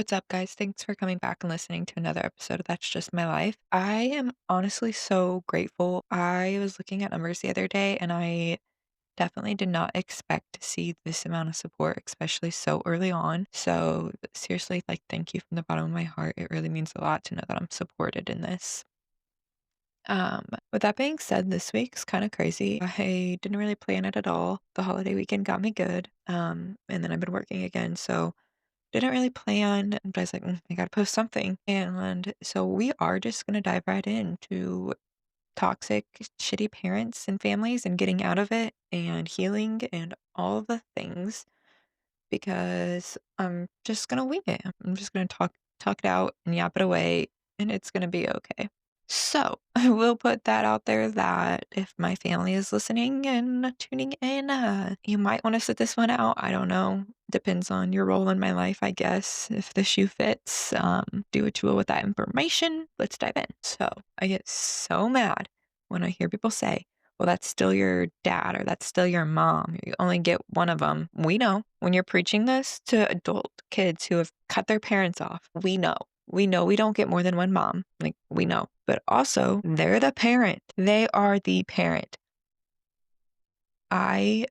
What's up, guys? Thanks for coming back and listening to another episode of That's Just My Life. I am honestly so grateful. I was looking at numbers the other day and I definitely did not expect to see this amount of support, especially so early on. So, seriously, thank you from the bottom of my heart. It really means a lot to know that I'm supported in this. With that being said, this week's kind of crazy. I didn't really plan it at all. The holiday weekend got me good. And then I've been working again. So, didn't really plan, but I was like, I gotta post something. And so we are just gonna dive right into toxic, shitty parents and families and getting out of it and healing and all the things because I'm just gonna wing it. I'm just gonna talk it out and yap it away and it's gonna be okay. So I will put that out there that if my family is listening and tuning in, you might want to sit this one out. I don't know. Depends on your role in my life, I guess. If the shoe fits, do what you will with that information. Let's dive in. So I get so mad when I hear people say, well, that's still your dad or that's still your mom. You only get one of them. We know when you're preaching this to adult kids who have cut their parents off, we know. We know we don't get more than one mom. We know. But also, they're the parent. They are the parent. I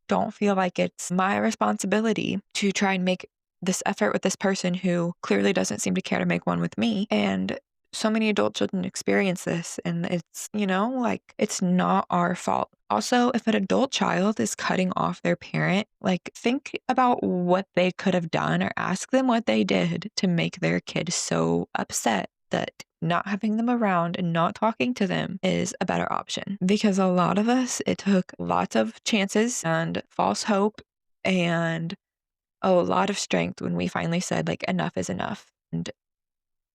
don't feel like it's my responsibility to try and make this effort with this person who clearly doesn't seem to care to make one with me. And so many adult children experience this, and it's not our fault. Also, if an adult child is cutting off their parent, think about what they could have done or ask them what they did to make their kid so upset that not having them around and not talking to them is a better option. Because a lot of us, it took lots of chances and false hope and a lot of strength when we finally said, enough is enough. And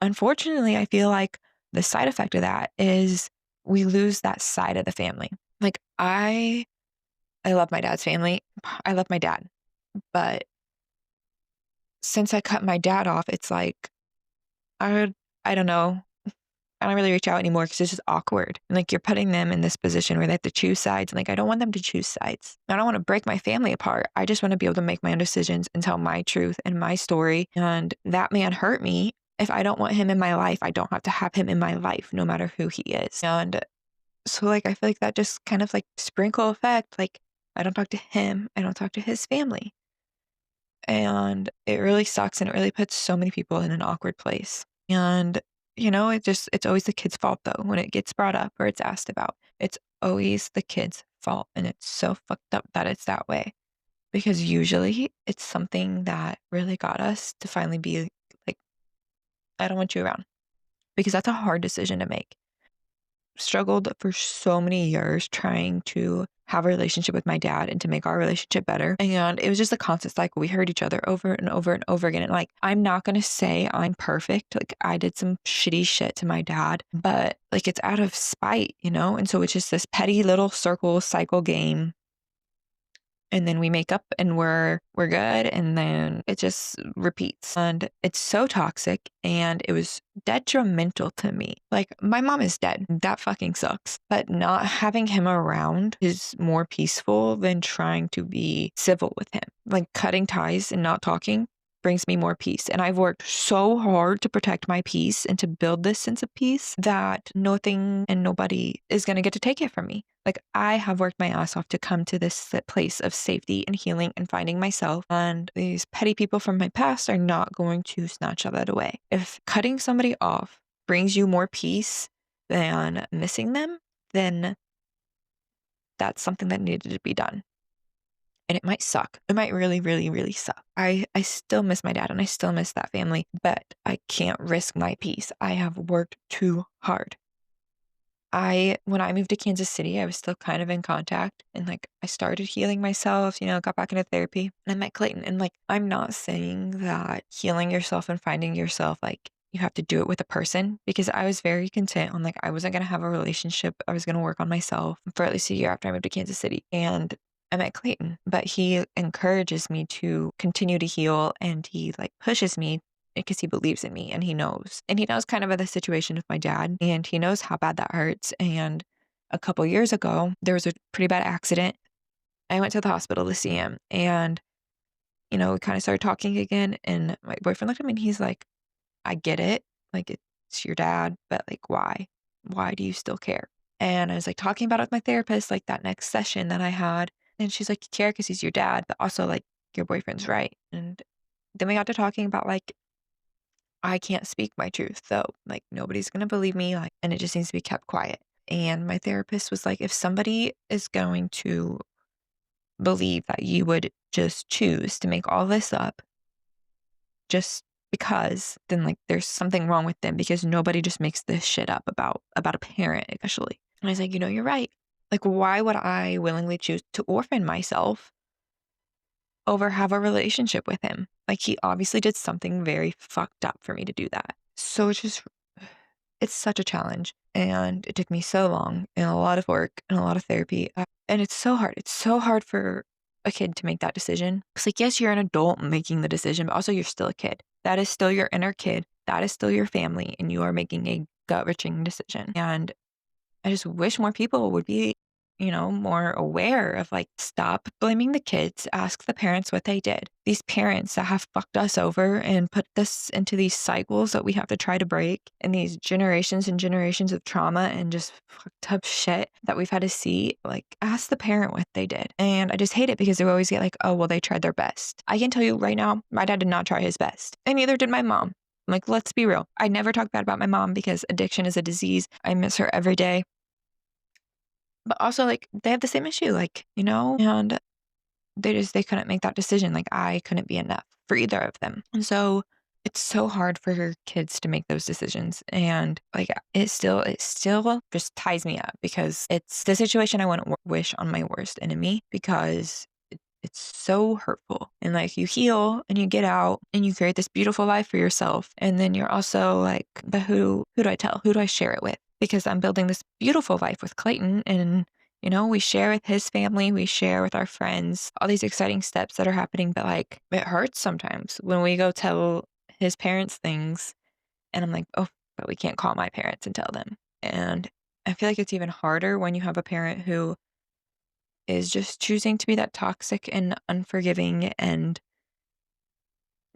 unfortunately, I feel like the side effect of that is we lose that side of the family. I love my dad's family. I love my dad. But since I cut my dad off, it's like, I don't know. I don't really reach out anymore because it's just awkward. And you're putting them in this position where they have to choose sides. And I don't want them to choose sides. I don't want to break my family apart. I just want to be able to make my own decisions and tell my truth and my story. And that man hurt me. If I don't want him in my life, I don't have to have him in my life, no matter who he is. And so I feel like that just kind of sprinkle effect. I don't talk to him. I don't talk to his family. And it really sucks. And it really puts so many people in an awkward place. And it's always the kid's fault though. When it gets brought up or it's asked about, it's always the kid's fault. And it's so fucked up that it's that way because usually it's something that really got us to finally be like, I don't want you around because that's a hard decision to make. Struggled for so many years trying to have a relationship with my dad and to make our relationship better. And it was just a constant cycle. We hurt each other over and over and over again. And I'm not going to say I'm perfect. I did some shitty shit to my dad, but it's out of spite, And so it's just this petty little cycle game. And then we make up and we're good. And then it just repeats. And it's so toxic. And it was detrimental to me. My mom is dead. That fucking sucks. But not having him around is more peaceful than trying to be civil with him. Cutting ties and not talking brings me more peace. And I've worked so hard to protect my peace and to build this sense of peace that nothing and nobody is going to get to take it from me. I have worked my ass off to come to this place of safety and healing and finding myself. And these petty people from my past are not going to snatch that away. If cutting somebody off brings you more peace than missing them, then that's something that needed to be done. And it might suck. It might really, really, really suck. I still miss my dad and I still miss that family, but I can't risk my peace. I have worked too hard. When I moved to Kansas City, I was still kind of in contact and I started healing myself, got back into therapy and I met Clayton. And I'm not saying that healing yourself and finding yourself, you have to do it with a person because I was very content on I wasn't going to have a relationship. I was going to work on myself for at least a year after I moved to Kansas City. And I met Clayton, but he encourages me to continue to heal and he pushes me because he believes in me and he knows kind of the situation with my dad and he knows how bad that hurts. And a couple years ago, there was a pretty bad accident. I went to the hospital to see him and, we kind of started talking again. And my boyfriend looked at me and he's like, I get it. Like, it's your dad, but like, why? Why do you still care? And I was like talking about it with my therapist, like that next session that I had. And she's like, you care because he's your dad, but also like your boyfriend's right. And then we got to talking about like, I can't speak my truth though. Like, nobody's going to believe me. Like, and it just needs to be kept quiet. And my therapist was like, if somebody is going to believe that you would just choose to make all this up just because, then like there's something wrong with them, because nobody just makes this shit up about a parent, especially. And I was like, you're right. Like, why would I willingly choose to orphan myself over have a relationship with him? Like, he obviously did something very fucked up for me to do that. So it's such a challenge. And it took me so long and a lot of work and a lot of therapy. And it's so hard. It's so hard for a kid to make that decision. It's like, yes, you're an adult making the decision, but also you're still a kid. That is still your inner kid. That is still your family. And you are making a gut-wrenching decision. And I just wish more people would be, more aware of like, stop blaming the kids, ask the parents what they did. These parents that have fucked us over and put us into these cycles that we have to try to break, and these generations and generations of trauma and just fucked up shit that we've had to see, like, ask the parent what they did. And I just hate it because they always get like, oh, well, they tried their best. I can tell you right now, my dad did not try his best, and neither did my mom. Like, let's be real. I never talk bad about my mom because addiction is a disease. I miss her every day. But also, like, they have the same issue, like, and they couldn't make that decision. Like, I couldn't be enough for either of them. And so it's so hard for kids to make those decisions. And like, it still just ties me up, because it's the situation I wouldn't wish on my worst enemy, because it's so hurtful. And like, you heal and you get out and you create this beautiful life for yourself. And then you're also like, but who do I tell? Who do I share it with? Because I'm building this beautiful life with Clayton, and we share with his family, we share with our friends, all these exciting steps that are happening. But like, it hurts sometimes when we go tell his parents things, and I'm like, oh, but we can't call my parents and tell them. And I feel like it's even harder when you have a parent who is just choosing to be that toxic and unforgiving and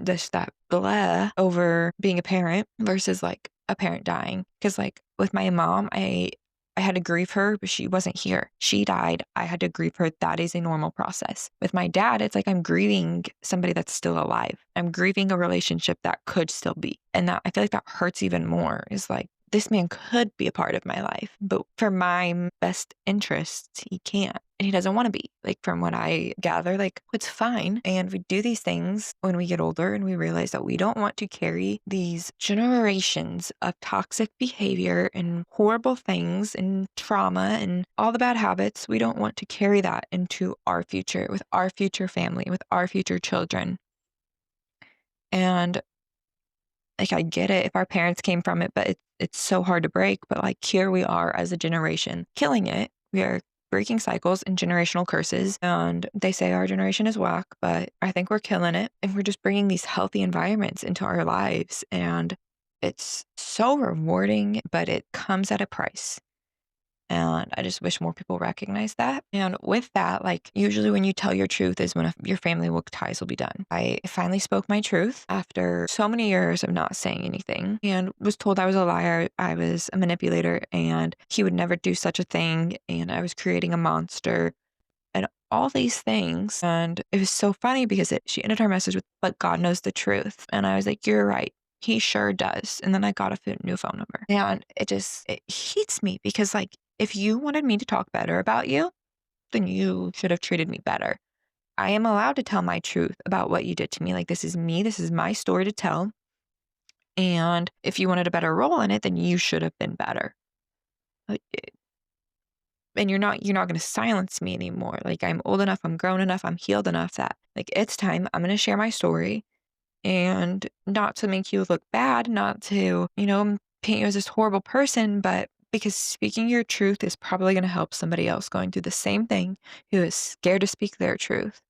just that blah over being a parent versus like a parent dying. Because like with my mom, I had to grieve her, but she wasn't here. She died. I had to grieve her. That is a normal process. With my dad, it's like I'm grieving somebody that's still alive. I'm grieving a relationship that could still be. And that, I feel like that hurts even more, is like, this man could be a part of my life, but for my best interests, he can't. And he doesn't want to be. Like, from what I gather, like, it's fine. And we do these things when we get older and we realize that we don't want to carry these generations of toxic behavior and horrible things and trauma and all the bad habits. We don't want to carry that into our future, with our future family, with our future children. And like, I get it if our parents came from it, but it's so hard to break. But like, here we are as a generation killing it. We are breaking cycles and generational curses. And they say our generation is whack, but I think we're killing it. And we're just bringing these healthy environments into our lives. And it's so rewarding, but it comes at a price. And I just wish more people recognize that. And with that, like, usually when you tell your truth is when your family ties will be done. I finally spoke my truth after so many years of not saying anything, and was told I was a liar, I was a manipulator, and he would never do such a thing, and I was creating a monster, and all these things. And it was so funny because she ended her message with, but God knows the truth. And I was like, you're right. He sure does. And then I got a new phone number. And it heats me, because like, if you wanted me to talk better about you, then you should have treated me better. I am allowed to tell my truth about what you did to me. Like, this is me. This is my story to tell. And if you wanted a better role in it, then you should have been better. Like, and you're not going to silence me anymore. Like, I'm old enough, I'm grown enough, I'm healed enough that like, it's time. I'm going to share my story, and not to make you look bad, not to, paint you as this horrible person, but because speaking your truth is probably going to help somebody else going through the same thing, who is scared to speak their truth.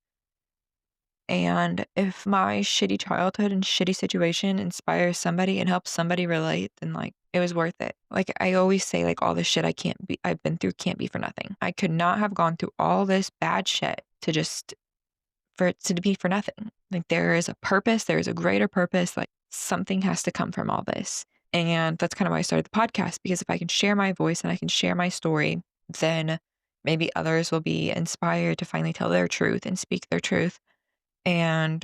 And if my shitty childhood and shitty situation inspires somebody and helps somebody relate, then like, it was worth it. Like, I always say, like, all this shit I've been through can't be for nothing. I could not have gone through all this bad shit for it to be for nothing. Like there is a purpose, there is a greater purpose, like something has to come from all this. And that's kind of why I started the podcast, because if I can share my voice and I can share my story, then maybe others will be inspired to finally tell their truth and speak their truth and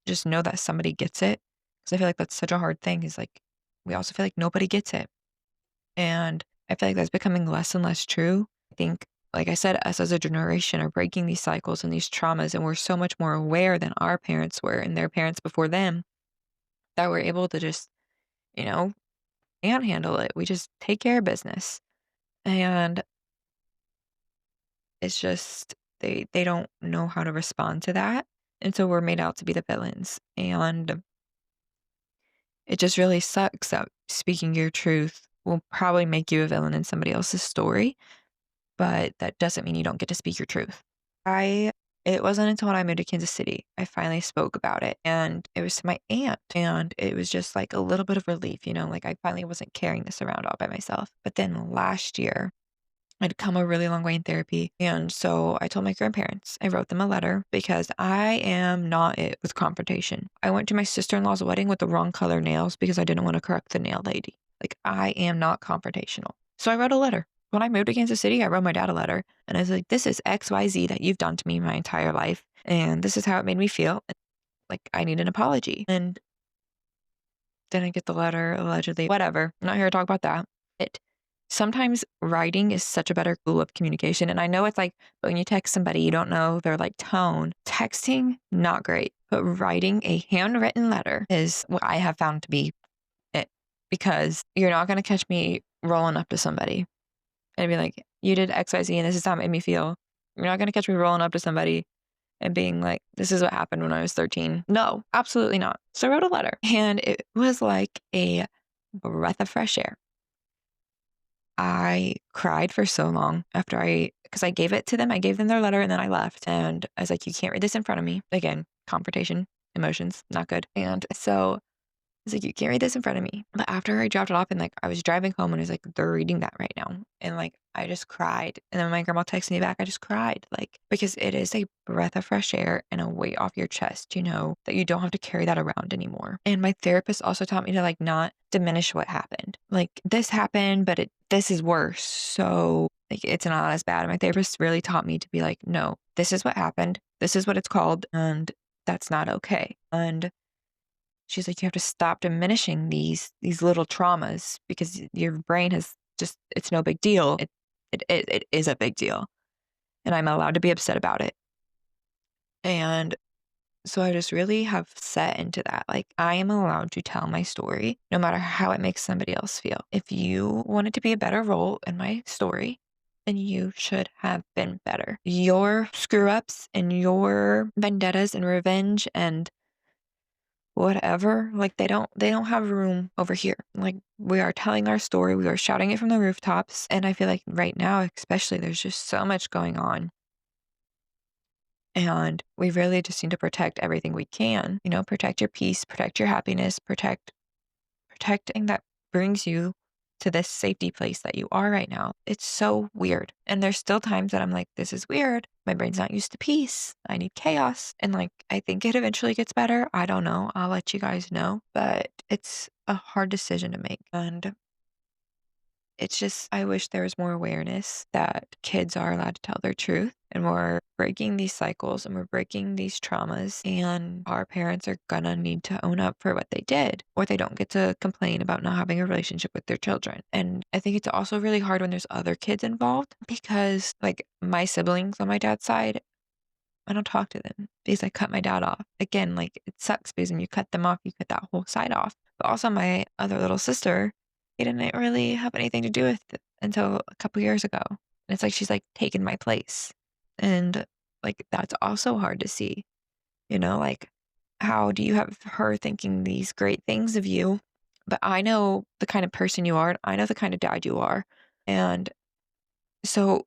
just know that somebody gets it. Because I feel like that's such a hard thing, is like we also feel like nobody gets it. And I feel like that's becoming less and less true. I think, like I said, us as a generation are breaking these cycles and these traumas, and we're so much more aware than our parents were and their parents before them, that we're able to just, you know, and handle it. We just take care of business. And it's just they don't know how to respond to that. And so we're made out to be the villains. And it just really sucks that speaking your truth will probably make you a villain in somebody else's story, but that doesn't mean you don't get to speak your truth. I It wasn't until when I moved to Kansas City, I finally spoke about it, and it was to my aunt, and it was just like a little bit of relief, like I finally wasn't carrying this around all by myself. But then last year, I'd come a really long way in therapy. And so I told my grandparents, I wrote them a letter because I am not it with confrontation. I went to my sister-in-law's wedding with the wrong color nails because I didn't want to correct the nail lady. Like, I am not confrontational. So I wrote a letter. When I moved to Kansas City, I wrote my dad a letter. And I was like, this is XYZ that you've done to me my entire life. And this is how it made me feel. Like, I need an apology. And didn't get the letter, allegedly. Whatever. I'm not here to talk about that. It Sometimes writing is such a better tool of communication. And I know it's like when you text somebody, you don't know their like tone. Texting, not great. But writing a handwritten letter is what I have found to be it. Because you're not going to catch me rolling up to somebody and be like, you did XYZ and this is how it made me feel. You're not going to catch me rolling up to somebody and being like, this is what happened when I was 13. No, absolutely not. So I wrote a letter, and it was like a breath of fresh air. I cried for so long because I gave it to them. I gave them their letter and then I left. And I was like, you can't read this in front of me. Again, confrontation, emotions, not good. And so I was like, you can't read this in front of me. But after I dropped it off and like I was driving home and I was like, they're reading that right now. And like I just cried. And then when my grandma texted me back, I just cried. Like, because it is a breath of fresh air and a weight off your chest, that you don't have to carry that around anymore. And my therapist also taught me to like not diminish what happened. Like, this happened, but this is worse. So like it's not as bad. My therapist really taught me to be like, no, this is what happened. This is what it's called. And that's not okay. And she's like, you have to stop diminishing these little traumas because your brain has just, it's no big deal. It is a big deal. And I'm allowed to be upset about it. And so I just really have set into that. Like, I am allowed to tell my story no matter how it makes somebody else feel. If you wanted to be a better role in my story, then you should have been better. Your screw ups and your vendettas and revenge and whatever, like they don't have room over here. Like, we are telling our story, we are shouting it from the rooftops, and I feel like right now especially there's just so much going on, and we really just need to protect everything we can. Protect your peace, protect your happiness, protecting that brings you to this safety place that you are right now. It's so weird. And there's still times that I'm like, this is weird. My brain's not used to peace. I need chaos. And like, I think it eventually gets better. I don't know. I'll let you guys know. But it's a hard decision to make. And it's just, I wish there was more awareness that kids are allowed to tell their truth, and we're breaking these cycles and we're breaking these traumas, and our parents are gonna need to own up for what they did, or they don't get to complain about not having a relationship with their children. And I think it's also really hard when there's other kids involved, because like my siblings on my dad's side, I don't talk to them because I cut my dad off. Again, like it sucks because when you cut them off, you cut that whole side off. But also my other little sister, he didn't really have anything to do with it until a couple years ago. And it's like she's like taken my place. And like that's also hard to see. Like, how do you have her thinking these great things of you? But I know the kind of person you are, and I know the kind of dad you are. And so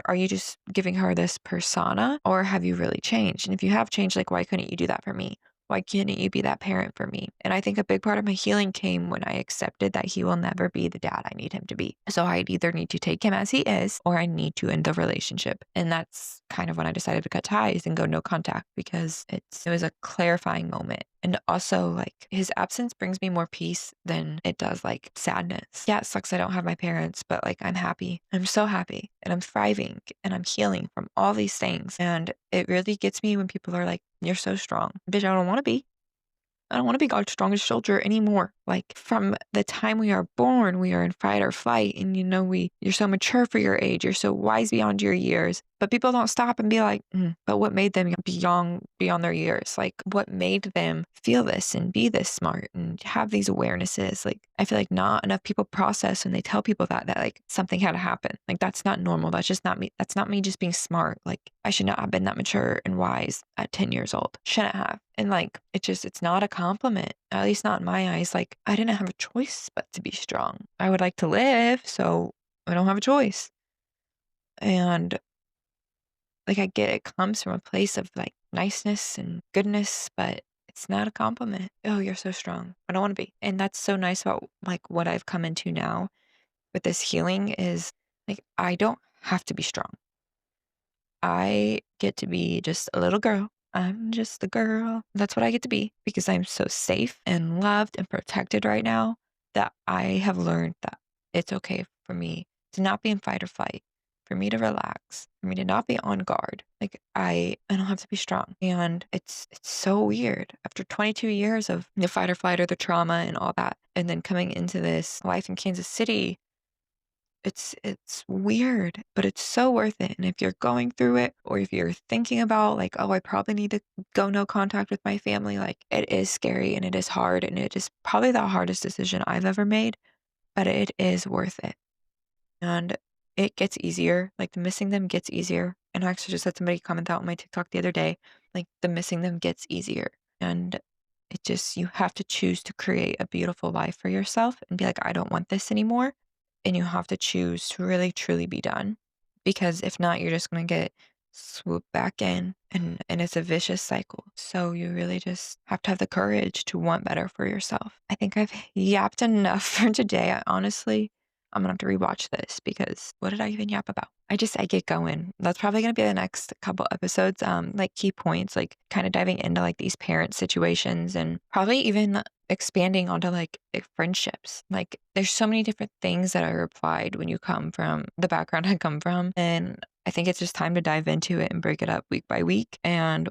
are you just giving her this persona, or have you really changed? And if you have changed, like, why couldn't you do that for me? Why can't you be that parent for me? And I think a big part of my healing came when I accepted that he will never be the dad I need him to be. So I either need to take him as he is, or I need to end the relationship. And that's kind of when I decided to cut ties and go no contact, because it was a clarifying moment. And also, like, his absence brings me more peace than it does like sadness. Yeah, it sucks I don't have my parents, but like, I'm happy. I'm so happy, and I'm thriving, and I'm healing from all these things. And it really gets me when people are like, "You're so strong." Bitch, I don't want to be. I don't want to be God's strongest soldier anymore. Like, from the time we are born, we are in fight or flight. And you're so mature for your age. You're so wise beyond your years. But people don't stop and be like, but what made them beyond their years? Like, what made them feel this and be this smart and have these awarenesses? Like, I feel like not enough people process when they tell people that like something had to happen. Like, that's not normal. That's just not me. That's not me just being smart. Like, I should not have been that mature and wise at 10 years old. Shouldn't have. And like, it's not a compliment, at least not in my eyes. Like, I didn't have a choice but to be strong. I would like to live, so I don't have a choice. And like, I get it comes from a place of like niceness and goodness, but it's not a compliment. Oh, you're so strong. I don't want to be. And that's so nice about like what I've come into now with this healing is like, I don't have to be strong. I get to be just a little girl. I'm just a girl. That's what I get to be, because I'm so safe and loved and protected right now that I have learned that it's okay for me to not be in fight or flight, for me to relax, for me to not be on guard. Like, I don't have to be strong. And it's so weird after 22 years of the fight or flight or the trauma and all that. And then coming into this life in Kansas City, it's weird, but it's so worth it. And if you're going through it, or if you're thinking about like, oh, I probably need to go no contact with my family, like, it is scary and it is hard, and it is probably the hardest decision I've ever made, but it is worth it. And it gets easier. Like, the missing them gets easier. And I actually just had somebody comment out on my TikTok the other day, like, the missing them gets easier. And you have to choose to create a beautiful life for yourself and be like, I don't want this anymore. And you have to choose to really, truly be done. Because if not, you're just going to get swooped back in, and it's a vicious cycle. So you really just have to have the courage to want better for yourself. I think I've yapped enough for today. I'm gonna have to rewatch this, because what did I even yap about? I get going. That's probably gonna be the next couple episodes. Like, key points, like kind of diving into like these parent situations, and probably even expanding onto like friendships. Like, there's so many different things that are applied when you come from the background I come from. And I think it's just time to dive into it and break it up week by week, and,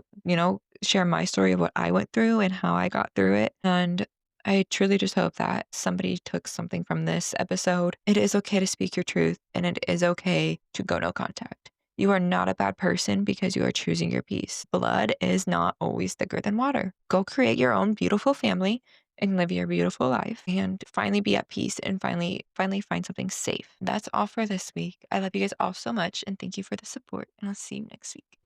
share my story of what I went through and how I got through it. And I truly just hope that somebody took something from this episode. It is okay to speak your truth, and it is okay to go no contact. You are not a bad person because you are choosing your peace. Blood is not always thicker than water. Go create your own beautiful family and live your beautiful life, and finally be at peace, and finally find something safe. That's all for this week. I love you guys all so much, and thank you for the support, and I'll see you next week.